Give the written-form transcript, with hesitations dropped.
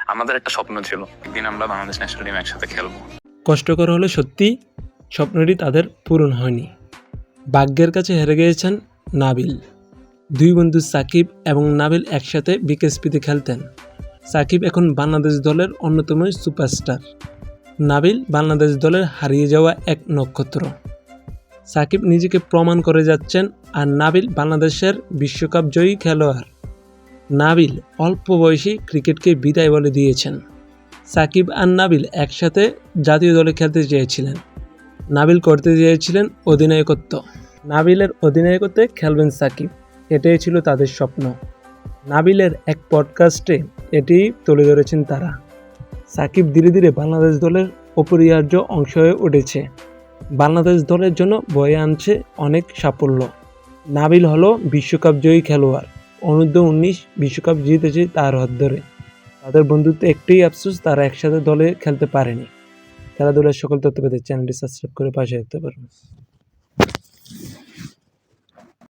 আমাদের একটা স্বপ্ন ছিল একদিন আমরা বাংলাদেশ ন্যাশনাল টিম একসাথে খেলবো। কষ্টকর হলে সত্যি স্বপ্নটি তাদের পূরণ হয়নি। ভাগ্যের কাছে হেরে গিয়েছেন নাবিল। দুই বন্ধু সাকিব এবং নাবিল একসাথে বিকেএসপিতে খেলতেন। সাকিব এখন বাংলাদেশ দলের অন্যতম সুপারস্টার। নাবিল বাংলাদেশ দলের হারিয়ে যাওয়া এক নক্ষত্র। সাকিব নিজেকে প্রমাণ করে যাচ্ছেন, আর নাবিল বাংলাদেশের বিশ্বকাপ জয়ী খেলোয়াড়। নাবিল অল্প বয়সী ক্রিকেটকে বিদায় বলে দিয়েছেন। সাকিব আর নাবিল একসাথে জাতীয় দলে খেলতে চেয়েছিলেন। নাবিল করতে চেয়েছিলেন অধিনায়কত্ব। নাবিলের অধিনায়কত্বে খেলবেন সাকিব, এটাই ছিল তাদের স্বপ্ন। নাবিলের এক পডকাস্টে এটি তুলে ধরেছেন তারা। সাকিব ধীরে ধীরে বাংলাদেশ দলের অপরিহার্য অংশ হয়ে উঠেছে। বাংলাদেশ দলের জন্য বয়ে আনছে অনেক সাফল্য। নাবিল হলো বিশ্বকাপ জয়ী খেলোয়াড়। অনূর্ধ্ব-19 বিশ্বকাপ জিতেছে তার হাত ধরে। তাদের বন্ধুত্ব একটাই আফসোস, তারা একসাথে দলে খেলতে পারেনি। খেলাধুলার সকল তথ্য পেতে চ্যানেলটি সাবস্ক্রাইব করে পাশে রাখতে পারেন।